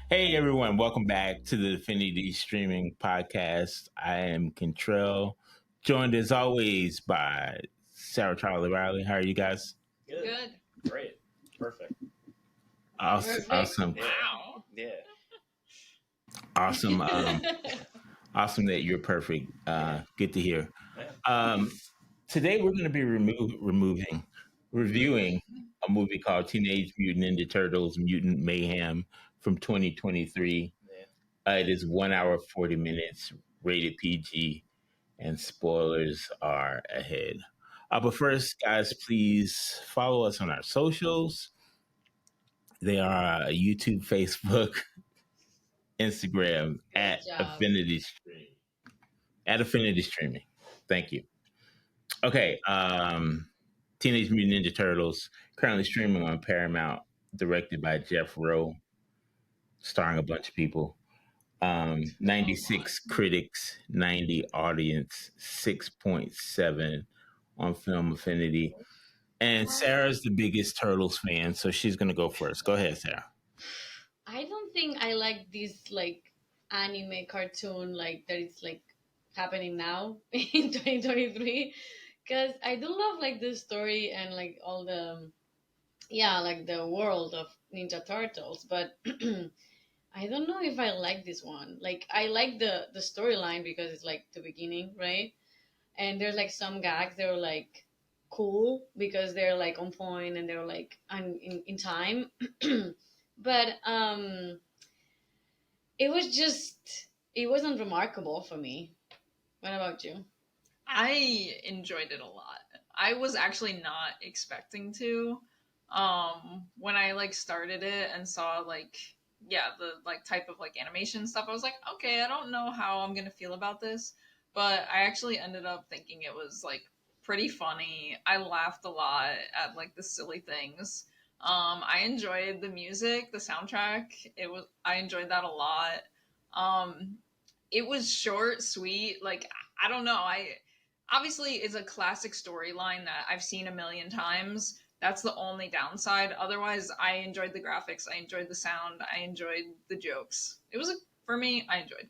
Hey everyone, welcome back to the Affinity Streaming Podcast. I am Contrell, joined as always by Sarah Charlie Riley. How are you guys? Good. Good. Great. Perfect. Awesome, Perfect. awesome, Yeah. Wow. Yeah. awesome, awesome that you're perfect. Good to hear. Yeah. Um, Today we're going to be reviewing a movie called Teenage Mutant Ninja Turtles: Mutant Mayhem from 2023. Yeah. It is 1 hour 40 minutes, rated PG, and spoilers are ahead. But first, guys, please follow us on our socials. They are YouTube, Facebook, Instagram Good at job. Affinity Stream. At Affinity Streaming. Thank you. Okay. Teenage Mutant Ninja Turtles, currently streaming on Paramount, directed by Jeff Rowe, starring a bunch of people. 96 critics, 90 audience, 6.7 on Film Affinity. And Sarah's the biggest Turtles fan, so she's going to go first. Go ahead, Sarah. I don't think I like this anime cartoon that it's happening now in 2023 because I do love the story and all the the world of Ninja Turtles, but I don't know if I like this one. I like the storyline because it's the beginning, right? And there's some gags that are cool because they're on point and they're in time. But it was just it wasn't remarkable for me. What about you? I enjoyed it a lot. I was actually not expecting to. When I started it and saw the type of animation stuff, I was like, okay, I don't know how I'm gonna feel about this. But I actually ended up thinking it was pretty funny. I laughed a lot at the silly things. I enjoyed the music, the soundtrack. I enjoyed that a lot. Um, it was short, sweet. I don't know. I obviously it's a classic storyline that I've seen a million times. That's the only downside. Otherwise, I enjoyed the graphics. I enjoyed the sound. I enjoyed the jokes. It was for me. I enjoyed.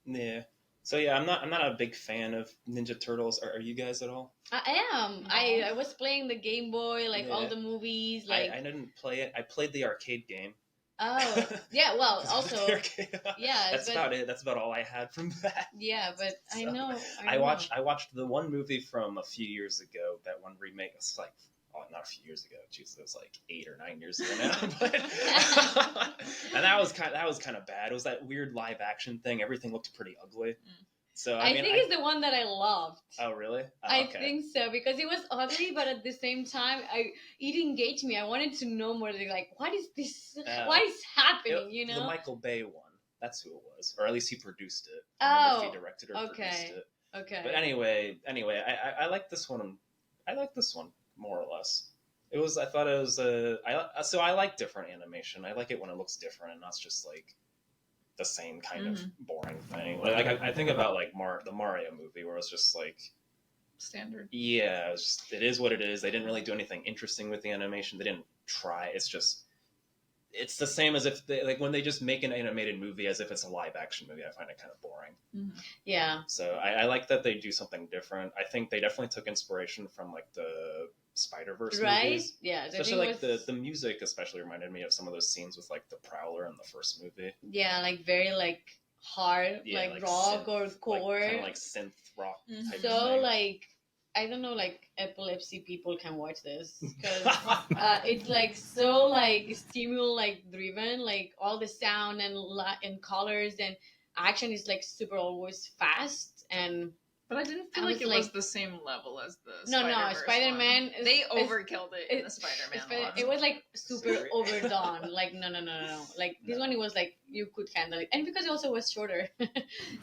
Yeah. So yeah, I'm not a big fan of Ninja Turtles. Are you guys at all? I am. No. I was playing the Game Boy, all Yeah. the movies, I didn't play it. I played the arcade game. Oh, yeah. Well, also, yeah, That's but about it. That's about all I had from that. yeah, but I So, know. I watched the one movie from a few years ago. That one remake. It's not a few years ago. Jeez, it was 8 or 9 years ago now. But and that was kind of bad. It was that weird live action thing. Everything looked pretty ugly. So I think it's the one that I loved. Oh really? Oh, I okay. think so because it was ugly, but at the same time, it engaged me. I wanted to know more. What is this? What is happening? The Michael Bay one. That's who it was, or at least he produced it. Oh, if he directed or produced it. Okay. But anyway, I like this one. I like this one more or less. I thought it was so I like different animation. I like it when it looks different and not just the same kind of boring thing. I think about the Mario movie where it was just Standard. yeah, it is what it is. They didn't really do anything interesting with the animation. They didn't try. It's the same as if they when they just make an animated movie as if it's a live action movie. I find it kind of boring. Mm-hmm. Yeah. So I like that they do something different. I think they definitely took inspiration from the Spider-Verse movies. Yeah. Especially the music especially reminded me of some of those scenes with the Prowler in the first movie. Yeah, very hard, rock synth, or core. Kind of synth rock type So thing. I don't know, epilepsy people can watch this because it's so driven, all the sound and colors and action is super always fast and. But I didn't feel it was the same level as the No, Spider-Verse Spider-Man. one. They overkilled it in the Spider-Man one. It was super overdone. No. This one, it was you could handle it, and because it also was shorter,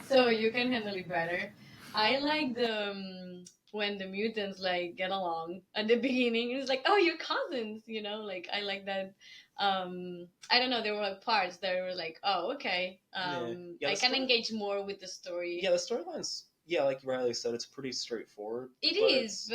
so you can handle it better. I like the when the mutants get along at the beginning. It's oh, you're cousins, I like that. I don't know. There were parts that were oh, okay. I can engage more with the story. Yeah, the storyline's yeah, like Riley said, it's pretty straightforward. It but is,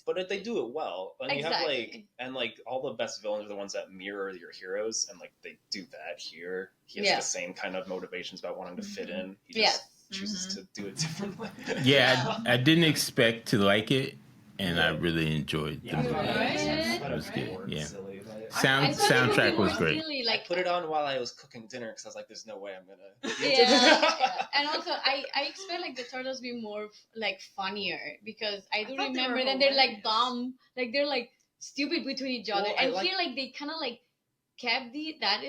but they do it well, and you have Exactly. like all the best villains are the ones that mirror your heroes, and like they do that here. He has Yeah. the same kind of motivations about wanting to fit in. He Yes. just chooses to do it differently. Yeah, I didn't expect to like it, and I Yeah. really enjoyed the Yeah, movie. Right. It was good, bored, yeah. silly, but I thought it would be Soundtrack was more great. silly, I like put it on while I was cooking dinner because I was like, "There's no way I'm gonna." yeah. And also I expect like the turtles to be more like funnier, because I do thought they remember were that they're like hilarious. dumb, like they're like stupid between each other, Well, I and like- here like they kind of like kept that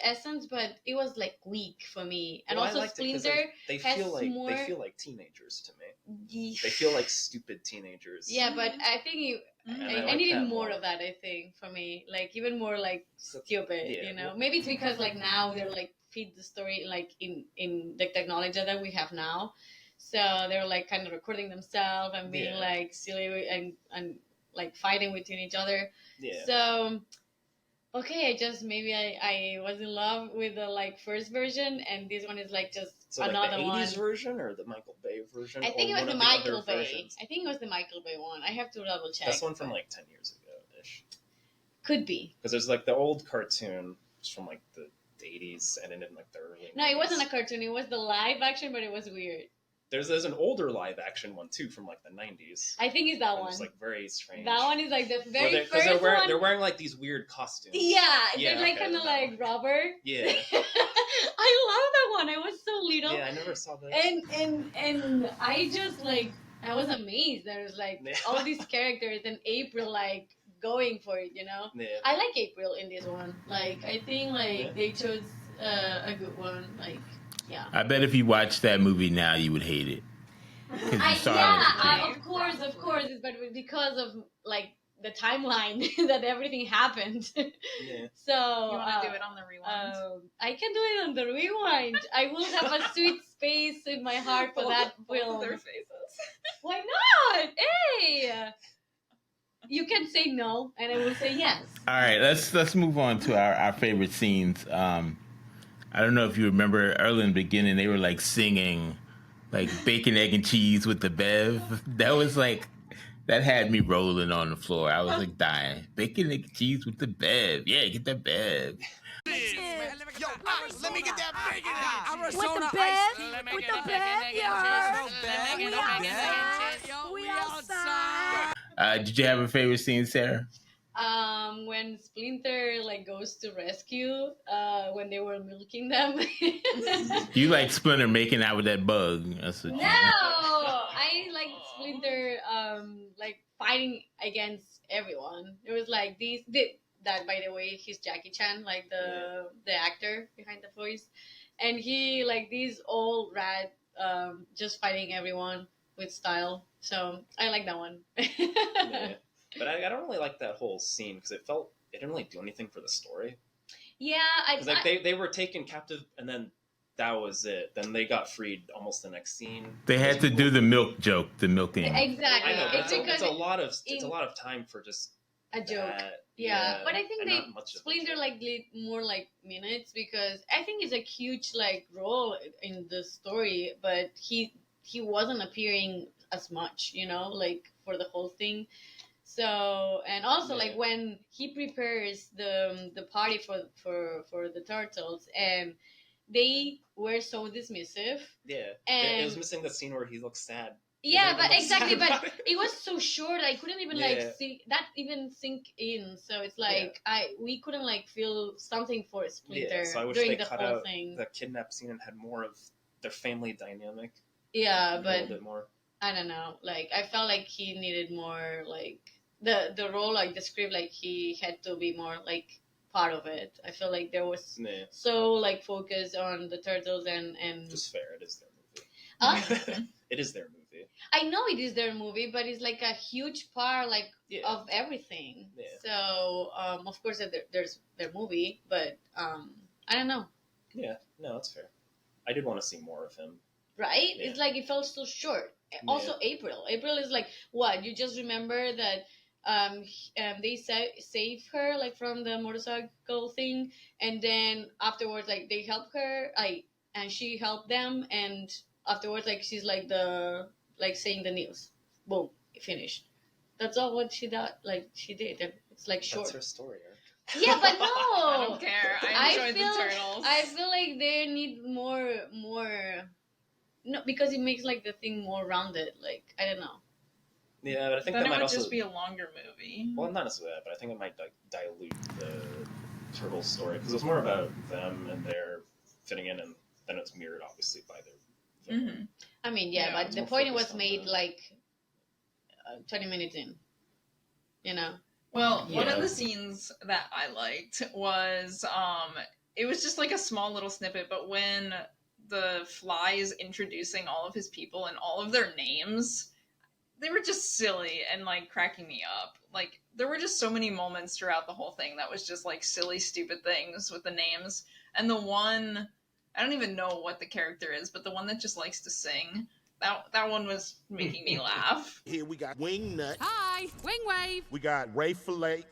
essence, but it was like weak for me. And Well, I also liked it 'cause Splinter they has feel like more- they feel like teenagers to me. They feel like stupid teenagers. yeah, but I think Mhm. And I like needed that more of that. I think for me, like even more like So- stupid. yeah. You know, maybe it's because like now they're like feed the story like in the technology that we have now, so they're like kind of recording themselves and being Yeah. like silly and like fighting between each other. Yeah. So okay, maybe I was in love with the like first version, and this one is like just So like another the 80s one. version or the Michael Bay version? I think or it was one the of other Michael Bay. versions? I think it was the Michael Bay one. I have to double check. That's one from but like 10 years ago-ish. could be. Because there's like the old cartoon was from like the 80s and in like the early No, it 90s. wasn't a cartoon. It was the live action, but it was weird. There's an older live action one too from like the 90s. I think it's that It one. was like very strange. That one is like the Well, very because first one. they're wearing like these weird costumes. Yeah, Yeah, they're like okay, kind of that like one. rubber. Yeah. I love that one. I was so little, Yeah, I never saw that. and I just like I was amazed. There was like Yeah. all these characters and April like going for it. You know, Yeah. I like April in this one. Like I think like Yeah. they chose a good one. Like yeah. I bet if you watched that movie now, you would hate it. 'Cause you saw it as a kid. Of course, but because of like the timeline that everything happened. Yeah. So You want to do it on the rewind? I can do it on the rewind. I will have a sweet space in my heart for that Both of film. their faces. Why not? Hey, you can say no, and I will say yes. All right, let's move on to our favorite scenes. I don't know if you remember early in the beginning, they were like singing like bacon, egg, and cheese with the Bev. That was like, that had me rolling on the floor. I was like dying. Bacon, egg, and cheese with the Bev. Yeah, get that Bev. Yo, let me get that bacon. With the bed, with the bed, we outside. Did you have a favorite scene, Sarah? When Splinter like goes to rescue, when they were milking them. You like Splinter making out with that bug. That's what No, you I like Splinter, like fighting against everyone. It was like that. By the way, he's Jackie Chan, like the actor behind the voice, and he like these old rat, just fighting everyone with style. So I like that one. Yeah. But I don't really like that whole scene because it didn't really do anything for the story. Yeah, Because like they were taken captive and then that was it. Then they got freed almost the next scene. They had to do the milk joke, the milking. exactly. I know, but It's it's because a lot of time for just a joke. that. Yeah, but I think and they not much of a Splinter joke. like did more like minutes, because I think it's a huge like role in the story, but he wasn't appearing as much, you know, like for the whole thing. So, and also Yeah. like when he prepares the party for the turtles, and they were so dismissive. Yeah, And it was missing the scene where he looks sad. Yeah, They but look exactly, sad but about it. it was so short. I couldn't even Yeah. like see that even sink in. So it's like we couldn't like feel something for Splinter Yeah, so I wish during they the cut whole out thing. the kidnap scene and had more of their family dynamic. Yeah, a little but bit more. I don't know. Like I felt like he needed more like the role, like the script, like he had to be more like part of it. I feel like there was Yeah, so like focused on the turtles and just fair. It is their Huh? movie. It is their movie. I know it is their movie, but it's like a huge part like Yeah. of everything. Yeah. So of course there's their movie, but I don't know, Yeah, no, that's fair. I did want to see more of him. right? Yeah. It's like it felt so short. Also, April is like what you just remember that they save her like from the motorcycle thing, and then afterwards like they help her like and she helped them, and afterwards, like she's like saying the news. Boom, finished. That's all what she did. Like she did. And it's like short. That's her story arc. Yeah, but no. I don't care. I enjoyed the turtles. I feel like they need more. No, because it makes like the thing more rounded. Like I don't know. Yeah, but I think then that it might would also just be a longer movie. Well, not necessarily that, but I think it might dilute the Turtles story because it's more about them and their fitting in, and then it's mirrored obviously by their villain. Mm-hmm. I mean, yeah, but the more point was focused on made that. like 20 minutes in. You know. Well, one Yeah. of the scenes that I liked was it was just like a small little snippet, but when the Fly is introducing all of his people and all of their names, they were just silly and like cracking me up. Like there were just so many moments throughout the whole thing that was just like silly, stupid things with the names. And the one, I don't even know what the character is, but the one that just likes to sing, that one was making me laugh. Here we got Wing Nut. Hi, Wing Wave. We got Ray Fillet.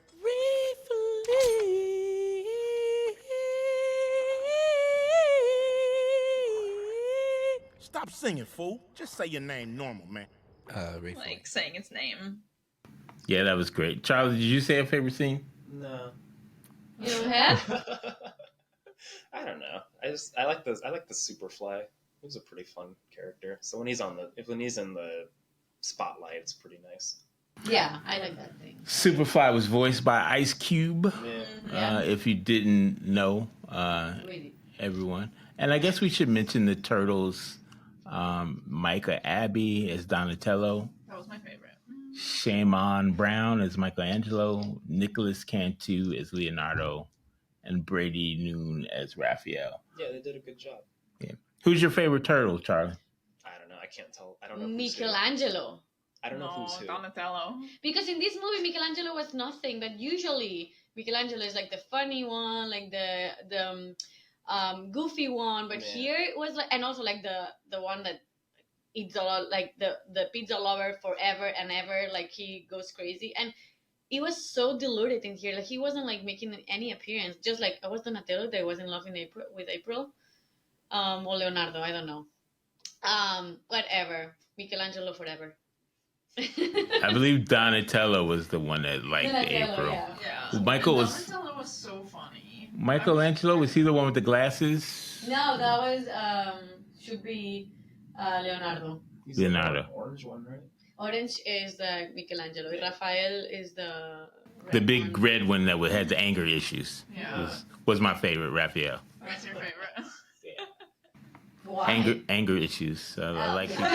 Stop singing, fool. Just say your name normal, man. Ray Foy. Like saying its name. Yeah, that was great. Charlie, did you say a favorite scene? No. You don't have? I don't know. I like the Superfly. He was a pretty fun character. So when he's in the spotlight, it's pretty nice. Yeah, I like that thing. Superfly was voiced by Ice Cube. Yeah. Yeah. If you didn't know, Really. everyone. And I guess we should mention the Turtles. Micah Abbey as Donatello. That was my favorite. Shamon Brown as Michelangelo. Nicholas Cantu as Leonardo. And Brady Noon as Raphael. Yeah, they did a good job. Yeah. Who's your favorite turtle, Charlie? I don't know. I can't tell. I don't know. Who's who. Michelangelo. I don't know No, who's who. Donatello. Because in this movie, Michelangelo was nothing, but usually Michelangelo is like the funny one, like the goofy one. But Yeah. here it was like, and also like the one that eats a lot, like the pizza lover forever and ever. Like he goes crazy, and it was so diluted in here. Like he wasn't like making any appearance. Just like I was Donatello that was in love with April, or Leonardo. I don't know. Whatever. Michelangelo forever. I believe Donatello was the one that liked Donatello, April. yeah. Yeah. Michael And was- Donatello was so funny. Michelangelo, was he the one with the glasses? No, that was should be Leonardo. He's Leonardo. The orange one, right? Orange is the Michelangelo. Rafael is the The red big one. red one that had the anger issues. Yeah. Was my favorite, Raphael. What's your favorite? Why? Anger issues. I like people.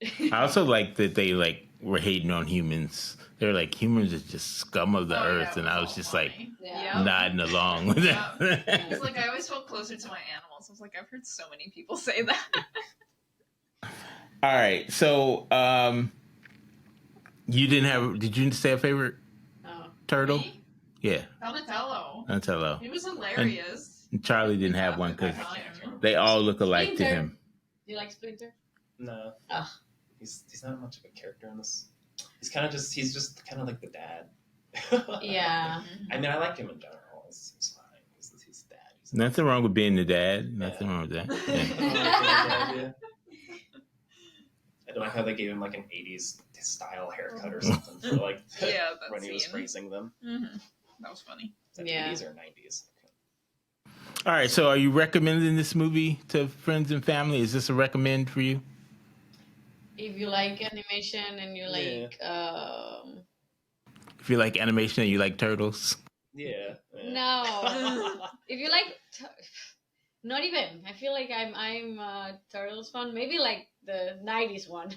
people. I also like that they like were hating on humans. They're like, humans is just scum of the Oh, earth, yeah, and it I was was all just funny. Yeah. Yep. nodding along with Yeah. that. It's like I always felt closer to my animals. I was like, I've heard so many people say that. All right, so you didn't have? Did you say a favorite Oh. turtle? Me? Yeah, Donatello. Donatello. He was hilarious. And Charlie didn't have one because Him. they all look alike to Splinter. him. Do you like Splinter? No. Ugh. He's not much of a character in this. He's just kind of like the dad. Yeah. I mean, I like him in general. He's fine. He's dad. He's Nothing wrong with being the dad. Nothing wrong with that. Yeah. I don't know how they gave him like an 80s style haircut or something for like Yeah, that when he was scene. praising them. Mm-hmm. That was funny. Is that Yeah. 80s or 90s? All right, so are you recommending this movie to friends and family? Is this a recommend for you? If you like animation and you like If you like animation and you like turtles, Yeah. no. If you like not even. I feel like I'm a Turtles fan. Maybe like the 90s one.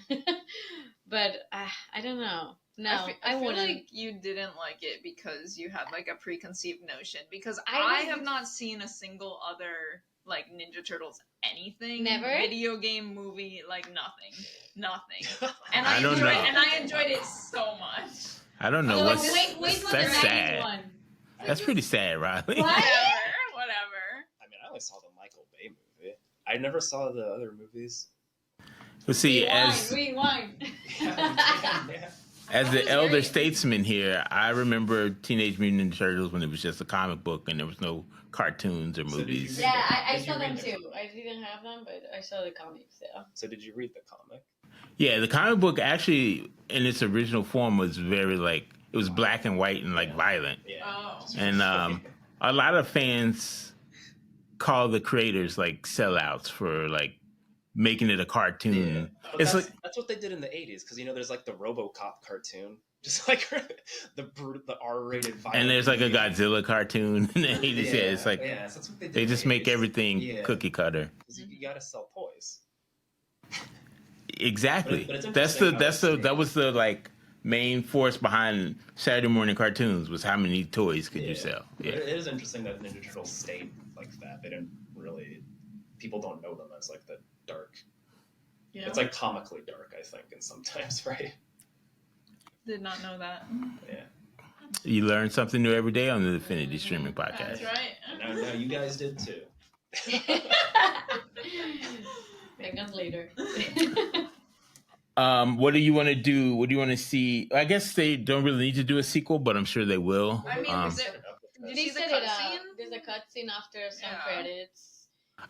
But I don't know. No, I feel wouldn't. like you didn't like it because you had like a preconceived notion. Because I I was- have not seen a single other like Ninja Turtles anything. Never? Video game, movie, like nothing. And I don't know. I enjoyed it so much. I don't know Oh, what's wait for the that's 90s sad. one. That's pretty sad, Riley. What? Whatever. I mean, I only saw the Michael Bay movie. I never saw the other movies. Let's see, as Rewind. Yeah. As the was elder very- statesman here, I remember Teenage Mutant Ninja Turtles when it was just a comic book and there was no cartoons or So did you movies. read Yeah, I Did you saw read them the too. comic? I didn't have them, but I saw the comics. Yeah. So did you read the comic? Yeah, the comic book actually, in its original form, was very like it was black and white and like violent, Yeah. Oh. and a lot of fans call the creators like sellouts for like making it a cartoon. But It's that's, like that's what they did in the 80s, because there's like the RoboCop cartoon, just like the R-rated violent. and there's like a Godzilla cartoon in the 80s. Yeah, it's like so that's what they did. they in just the make 80s. everything cookie cutter. 'Cause you gotta sell toys. Exactly. But it's That's interesting how that was the like main force behind Saturday morning cartoons was how many toys could you sell. But Yeah. it is interesting that Ninja Turtles stayed like that. They didn't really. People don't know them as like the dark. Yeah. It's like comically dark, I think, and sometimes, right? Did not know that. Yeah. You learn something new every day on the Affinity Streaming That's Podcast. right. Now you guys did too. Seconds later. What do you want to do? What do you want to see? I guess they don't really need to do a sequel, but I'm sure they will. I mean, Um, is it, Did you they see the set it up? cutscene? There's a cutscene after some Yeah. credits.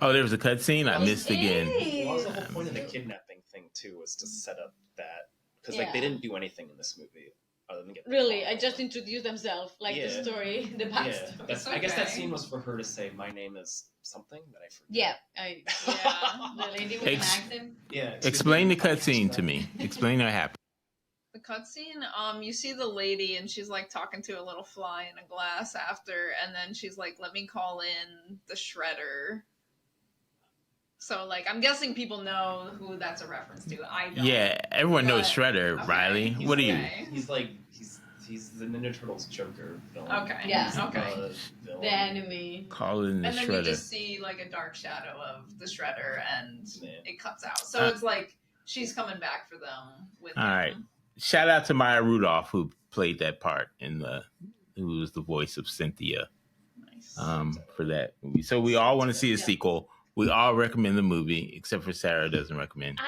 oh, there was a cutscene. I Oh, missed again. hey. Well, that was the whole point of the kidnapping thing too, was to set up that because like they Yeah. didn't do anything in this movie other than get the Really, call. I just introduced themselves, like the Yeah. story, the Yeah, backstory. I guess that okay. scene was for her to say, "My name is something that I forget." Yeah, Yeah. the lady with Ex- an accent. Yeah. Explain the cutscene to me. Explain what happened. The cutscene, you see the lady and she's like talking to a little fly in a glass after, and then she's like, "Let me call in the Shredder." So like, I'm guessing people know who that's a reference to. I don't. Yeah, everyone knows But- Shredder. okay. Riley, He's what are you? okay. He's like he's the Ninja Turtles Joker villain. Okay. Yeah. He's Okay. the villain. The enemy. Calling the And then you Shredder. just see like a dark shadow of the Shredder, and Yeah. it cuts out. So Uh, it's like she's coming back for them with All him. right. Shout out to Maya Rudolph who played that part who was the voice of Cynthia Nice. for that movie. So we all want to see a Yeah. sequel. We all recommend the movie, except for Sarah doesn't recommend.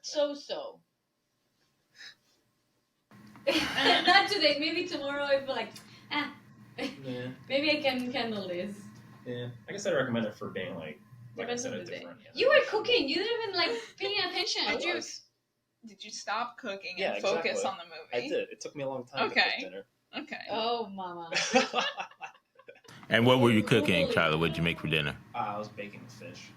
So. Not today. Maybe tomorrow. I feel like, Yeah. maybe I can handle this. Yeah. I guess I recommend it for being like I Depends said, on a the day. different. You were cooking. You didn't even like paying attention. I Did you- was. Did you stop cooking Yeah, and focus exactly. on the movie? I did. It took me a long time Okay. to cook dinner. Okay. Oh, mama. And what were you cooking, Charlie? What did you make for dinner? I was baking fish.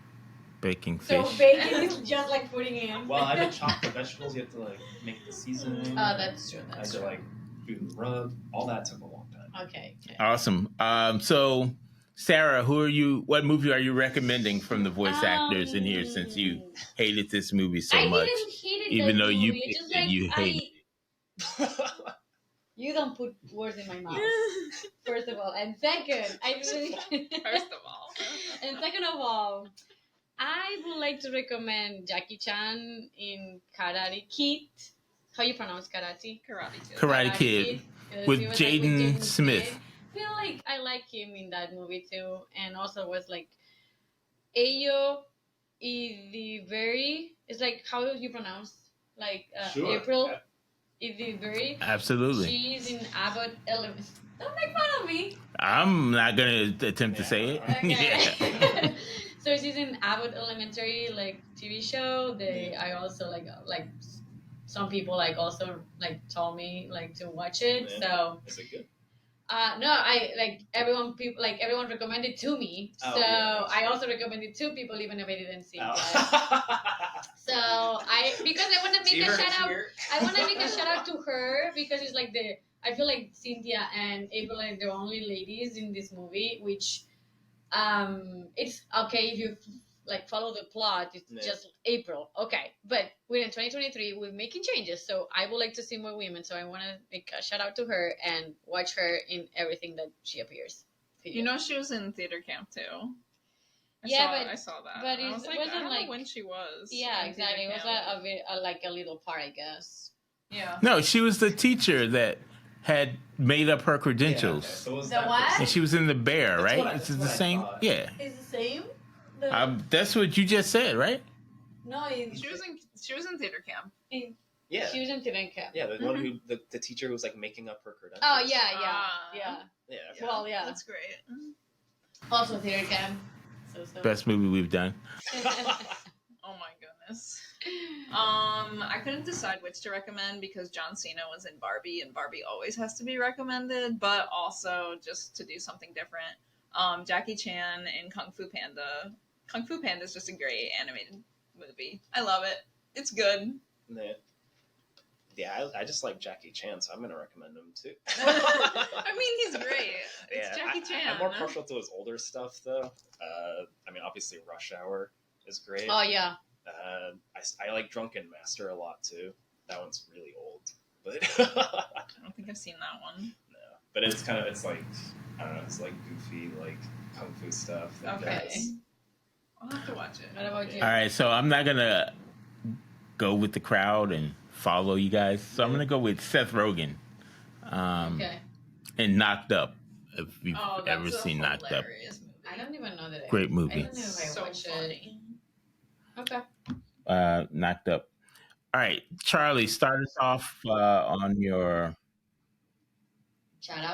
Baking So fish. bacon is just like putting in. Well, I had to chop the vegetables. You have to like make the seasoning. Oh, that's true. I had That's to true. like do the rub. All that took a long time. Okay. Awesome. So, Sarah, what movie are you recommending from the voice actors in here since you hated this movie so I much? didn't hate it. Even that though you movie. picked Just it, like you hate You don't put words in my mouth. First of all, and second, I really. First of all. And second of all, I would like to recommend Jackie Chan in Karate Kid. How you pronounce karate? Karate Kid. Karate Kid with He was, Jaden Smith. I feel like I like him in that movie too, and also was like Ayo Idiberi. It's like how you pronounce like Sure. April Idiberi. Absolutely. She's in Abbott Elementary. Don't make fun of me. I'm not going to attempt to say it. Okay. Yeah. So she's in Abbott Elementary like TV show. I also like some people like also like told me like to watch it. Yeah. So Is it good? no, I like everyone recommended to me. Oh, So yeah. I also recommended to people even if I didn't see it. Oh. So because I want to make a shout out. I want to make a shout out to her because it's like I feel like Cynthia and April are the only ladies in this movie, which it's okay if you like follow the plot. It's Yeah. just April, okay. But we're in 2023. We're making changes, so I would like to see more women. So I want to make a shout out to her and watch her in everything that she appears. You know she was in theater camp too. I saw that. but I it was like, wasn't I don't like- know when she was. Yeah, in exactly. It theater was camp. like a little part, I guess. Yeah. No, she was the teacher that had made up her credentials. So was The that what? person? And she was in the Bear, That's right? what I- It's that's the what I same. thought. Yeah. It's the same. That's what you just said, right? No, She was in theater camp. Yeah. She was in Tirenka. Yeah, the one who the teacher who was like making up her credentials. Oh yeah. Yeah. Well, yeah. That's great. Also Tirenka. So. Best movie we've done. Oh my goodness. I couldn't decide which to recommend because John Cena was in Barbie, and Barbie always has to be recommended, but also just to do something different. Jackie Chan in Kung Fu Panda. Kung Fu Panda is just a great animated movie. I love it. It's good. Yeah, I just like Jackie Chan, so I'm going to recommend him too. I mean, he's great. It's Jackie Chan. I'm more partial to his older stuff, though. I mean, obviously, Rush Hour is great. Oh, yeah. I like Drunken Master a lot, too. That one's really old. But I don't think I've seen that one. No. But it's kind of, it's like, I don't know, it's like goofy, like Kung Fu stuff. Okay. I'll have to watch it. What about you? All right, so I'm not going to go with the crowd and follow you guys. So I'm going to go with Seth Rogen. Okay. And Knocked Up. If you've ever seen Knocked Up. Movie. I don't even know that. Great movie. I don't know if I watched it. Okay. Knocked Up. All right, Charlie, start us off on your shout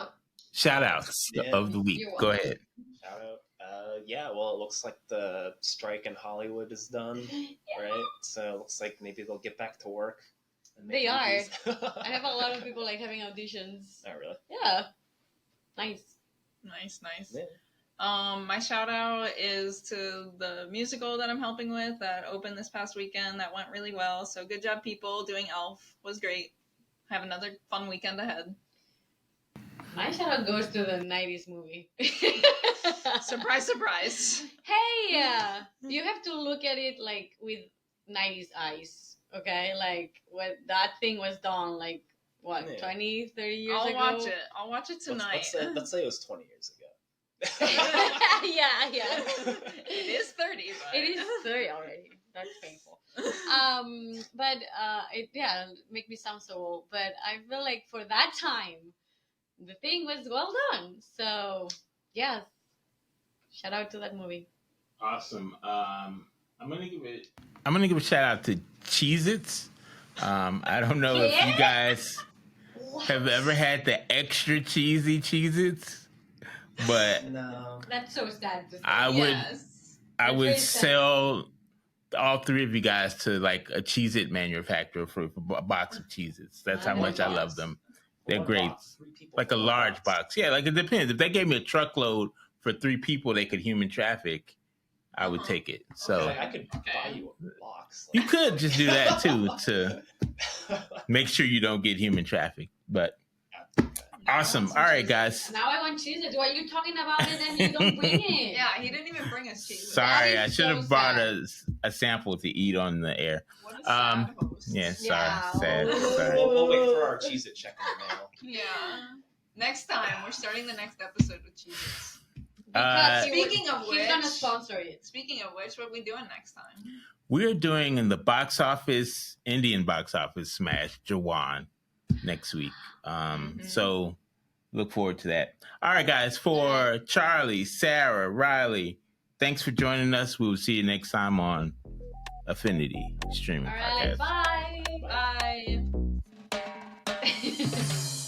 outs of the week. Go ahead. Shout out. Yeah, well, it looks like the strike in Hollywood is done, right? So it looks like maybe they'll get back to work. They are. I have a lot of people like having auditions. Oh, really? Yeah. Nice. Yeah. My shout out is to the musical that I'm helping with that opened this past weekend. That went really well. So good job, people. Doing Elf was great. Have another fun weekend ahead. My shout out goes to the 90s movie. Surprise, surprise. Hey, you have to look at it like with 90s eyes, okay? Like when that thing was done, like what, 20, 30 years ago? I'll watch it tonight. Let's say it was 20 years ago. yeah. It is 30, but it is 30 already. That's painful. But it make me sound so old. But I feel like for that time, the thing was well done. So yeah, shout out to that movie. Awesome. I'm gonna give a shout out to Cheez-Its. I don't know if you guys have ever had the extra cheesy Cheez-Its, but no, that's so sad. I would sell all three of you guys to like a Cheez-It manufacturer for a box of Cheez-Its. That's how much I love them. They're great. Like a large box. Yeah, like it depends. If they gave me a truckload for 3 people they could human traffic, I would take it. So I could buy you a box. You could just do that too to make sure you don't get human traffic. But awesome. All right, guys. Now I want Cheez-Its. Why are you talking about it and you don't bring it? Yeah, he didn't even bring us Cheez-Its. Sorry, I should have brought a sample to eat on the air. What a sad host. Yeah, sad. We'll wait for our Cheez-It check in the mail. Yeah. Next time, we're starting the next episode with Cheez-Its. Speaking of which, he's gonna sponsor it. Speaking of which, what are we doing next time? We're doing in the box office, Indian box office smash, Jawan, next week. So look forward to that. All right, guys, for Charlie, Sarah, Riley, thanks for joining us. We will see you next time on Affinity Streaming Podcast. Bye. Bye.